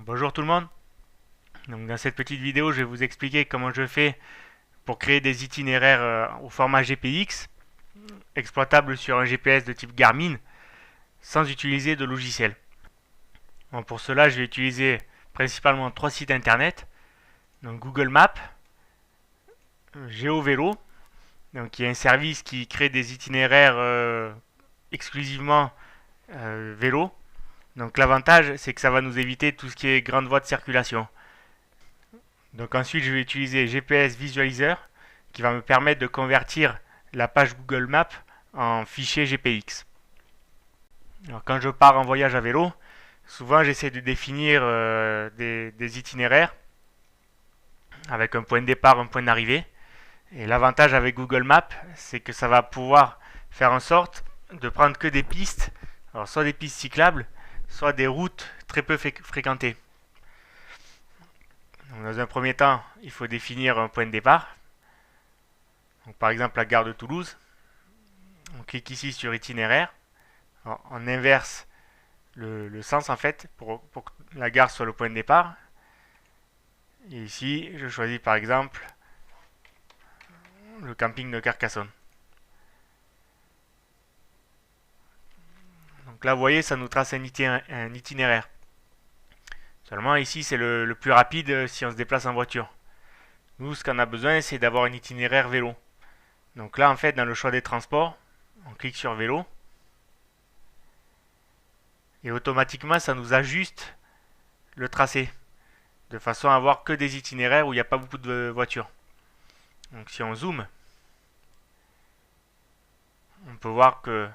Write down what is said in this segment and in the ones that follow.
Bonjour tout le monde. Donc dans cette petite vidéo, je vais vous expliquer comment je fais pour créer des itinéraires au format GPX, exploitables sur un GPS de type Garmin, sans utiliser de logiciel. Bon, pour cela, je vais utiliser principalement trois sites internet. Donc Google Maps, GeoVélo, donc qui est un service qui crée des itinéraires exclusivement vélo. Donc l'avantage, c'est que ça va nous éviter tout ce qui est grande voie de circulation. Donc ensuite, je vais utiliser GPS Visualizer qui va me permettre de convertir la page Google Maps en fichier GPX. Alors quand je pars en voyage à vélo, souvent j'essaie de définir des itinéraires avec un point de départ, un point d'arrivée. Et l'avantage avec Google Maps, c'est que ça va pouvoir faire en sorte de prendre que des pistes, alors soit des pistes cyclables, soit des routes très peu fréquentées. Donc dans un premier temps, il faut définir un point de départ. Donc par exemple la gare de Toulouse. On clique ici sur itinéraire. Alors, on inverse le sens en fait pour que la gare soit le point de départ. Et ici, je choisis par exemple le camping de Carcassonne. Donc là, vous voyez, ça nous trace un itinéraire. Seulement ici, c'est le plus rapide si on se déplace en voiture. Nous, ce qu'on a besoin, c'est d'avoir un itinéraire vélo. Donc là, en fait, dans le choix des transports, on clique sur vélo. Et automatiquement, ça nous ajuste le tracé. De façon à avoir que des itinéraires où il n'y a pas beaucoup de voitures. Donc si on zoome, on peut voir que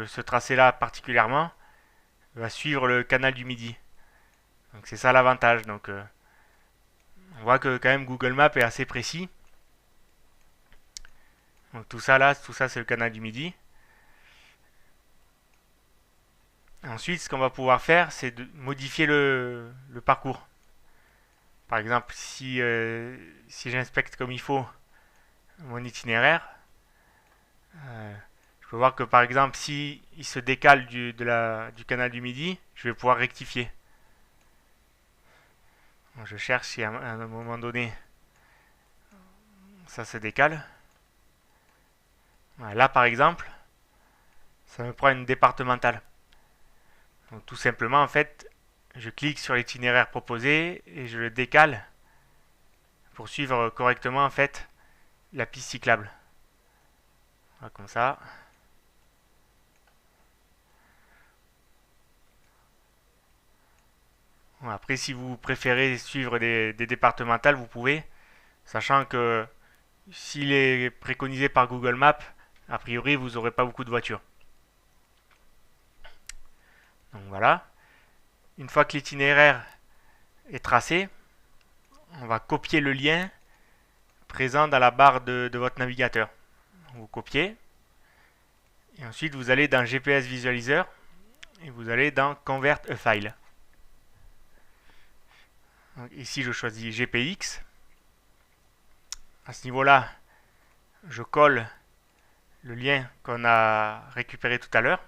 ce tracé-là particulièrement va suivre le canal du Midi. Donc c'est ça l'avantage. Donc on voit que quand même Google Maps est assez précis. Donc tout ça là, tout ça c'est le canal du Midi. Ensuite, ce qu'on va pouvoir faire, c'est de modifier le parcours. Par exemple, si j'inspecte comme il faut mon itinéraire, je peux voir que par exemple, si il se décale du canal du Midi, je vais pouvoir rectifier. Donc, je cherche si à un moment donné ça se décale. Voilà, là par exemple, ça me prend une départementale. Donc tout simplement en fait, je clique sur l'itinéraire proposé et je le décale pour suivre correctement en fait la piste cyclable. Voilà, comme ça. Bon, après, si vous préférez suivre des départementales, vous pouvez, sachant que s'il est préconisé par Google Maps, a priori, vous n'aurez pas beaucoup de voitures. Donc voilà. Une fois que l'itinéraire est tracé, on va copier le lien présent dans la barre de votre navigateur. Vous copiez. Et ensuite, vous allez dans GPS Visualizer et vous allez dans Convert a File. Donc ici, je choisis GPX. À ce niveau-là, je colle le lien qu'on a récupéré tout à l'heure.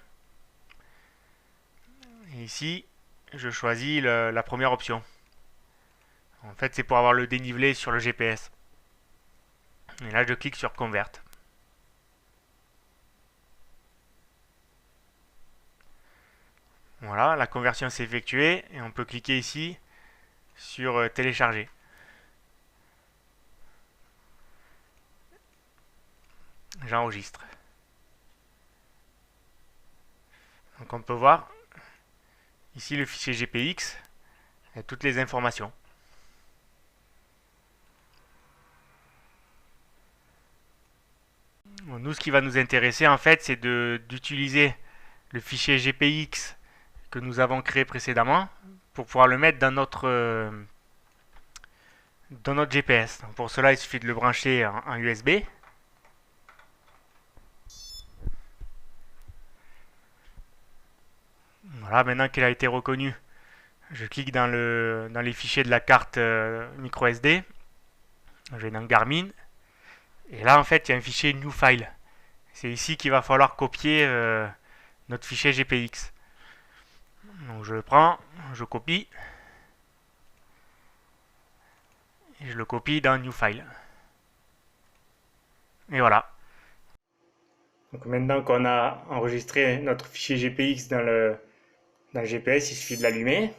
Et ici, je choisis la première option. En fait, c'est pour avoir le dénivelé sur le GPS. Et là, je clique sur Convert. Voilà, la conversion s'est effectuée et on peut cliquer ici sur télécharger. J'enregistre. Donc on peut voir ici le fichier GPX et toutes les informations. Bon, nous, ce qui va nous intéresser en fait, c'est d'utiliser le fichier GPX que nous avons créé précédemment pour pouvoir le mettre dans notre GPS. Donc pour cela, il suffit de le brancher en USB. Voilà, maintenant qu'il a été reconnu, je clique dans les fichiers de la carte micro SD. Je vais dans Garmin. Et là, en fait, il y a un fichier New File. C'est ici qu'il va falloir copier notre fichier GPX. Donc je le prends, je copie. et je le copie dans New File. Et voilà. Donc maintenant qu'on a enregistré notre fichier GPX dans le GPS, il suffit de l'allumer.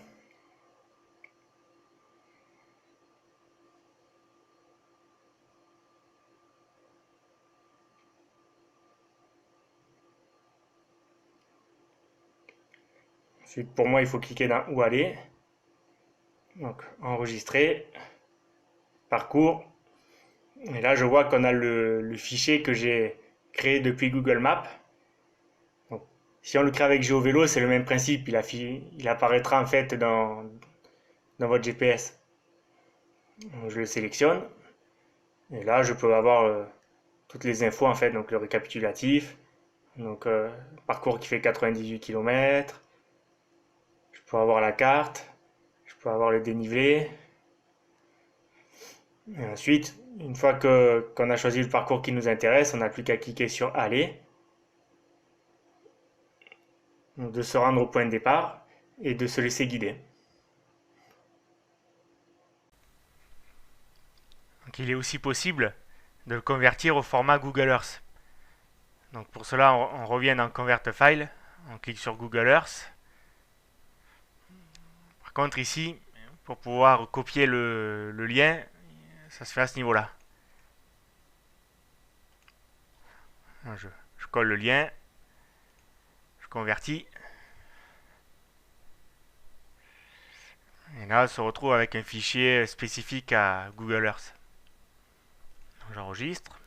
Ensuite, pour moi, il faut cliquer dans Où aller. Donc, enregistrer, parcours. Et là, je vois qu'on a le fichier que j'ai créé depuis Google Maps. Donc, si on le crée avec GeoVélo, c'est le même principe. Il apparaîtra en fait dans votre GPS. Donc, je le sélectionne. Et là, je peux avoir toutes les infos en fait. Donc, le récapitulatif. Donc, parcours qui fait 98 km. Je peux avoir la carte. Je peux avoir le dénivelé. Et ensuite, une fois qu'on a choisi le parcours qui nous intéresse, on n'a plus qu'à cliquer sur Aller, donc de se rendre au point de départ et de se laisser guider. Donc, il est aussi possible de le convertir au format Google Earth. Donc pour cela, on revient dans Convert File, on clique sur Google Earth. Par contre ici, pour pouvoir copier le lien, ça se fait à ce niveau-là. Je colle le lien, je convertis. Et là, on se retrouve avec un fichier spécifique à Google Earth. J'enregistre.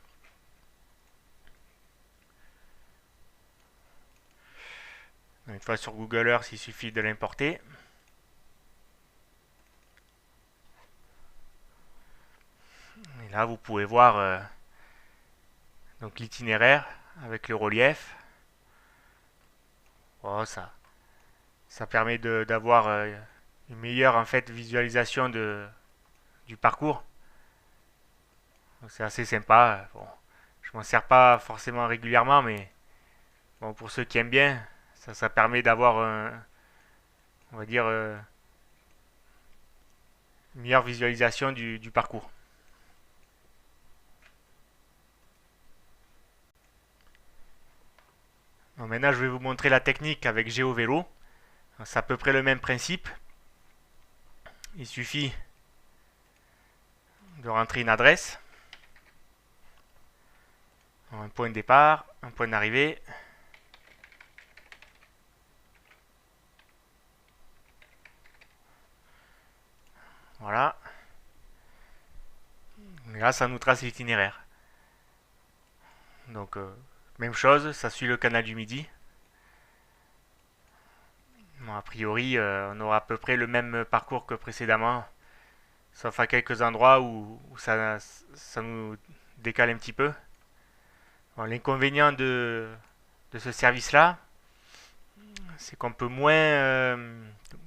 Une fois sur Google Earth, il suffit de l'importer. Et là, vous pouvez voir donc l'itinéraire avec le relief. Oh, ça permet d'avoir une meilleure en fait visualisation du parcours. C'est assez sympa. Bon, je m'en sers pas forcément régulièrement, mais bon, pour ceux qui aiment bien, ça permet d'avoir on va dire une meilleure visualisation du parcours. Donc maintenant, je vais vous montrer la technique avec GeoVélo. C'est à peu près le même principe. Il suffit de rentrer une adresse, un point de départ, un point d'arrivée. Voilà. Et là, ça nous trace l'itinéraire. Donc, même chose, ça suit le canal du Midi. Bon, a priori, on aura à peu près le même parcours que précédemment, sauf à quelques endroits où ça nous décale un petit peu. Bon, l'inconvénient de ce service-là, c'est qu'on peut moins,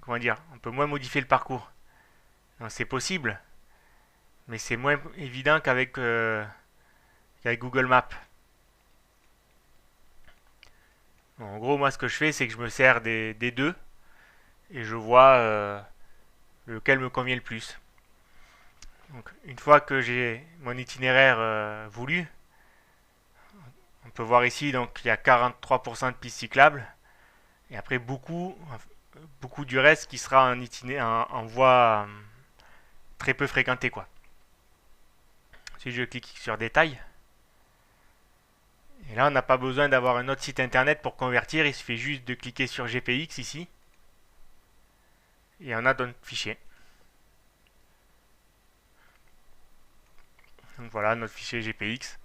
comment dire, on peut moins modifier le parcours. C'est possible, mais c'est moins évident qu'avec Google Maps. Bon, en gros, moi, ce que je fais, c'est que je me sers des deux et je vois lequel me convient le plus. Donc, une fois que j'ai mon itinéraire voulu, on peut voir ici donc il y a 43% de pistes cyclables et après beaucoup du reste qui sera en voie très peu fréquentée quoi. Si je clique sur détail, et là on n'a pas besoin d'avoir un autre site internet pour convertir, il suffit juste de cliquer sur GPX ici et on a notre fichier. Donc voilà notre fichier GPX.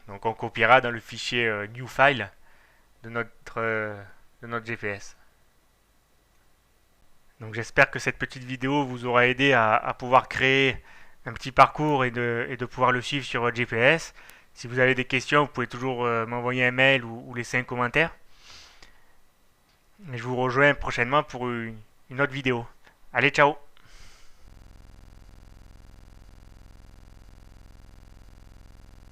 Donc on copiera dans le fichier new file de notre GPS. Donc j'espère que cette petite vidéo vous aura aidé à pouvoir créer un petit parcours et de pouvoir le suivre sur votre GPS. Si vous avez des questions, vous pouvez toujours m'envoyer un mail ou laisser un commentaire. Et je vous rejoins prochainement pour une autre vidéo. Allez, ciao!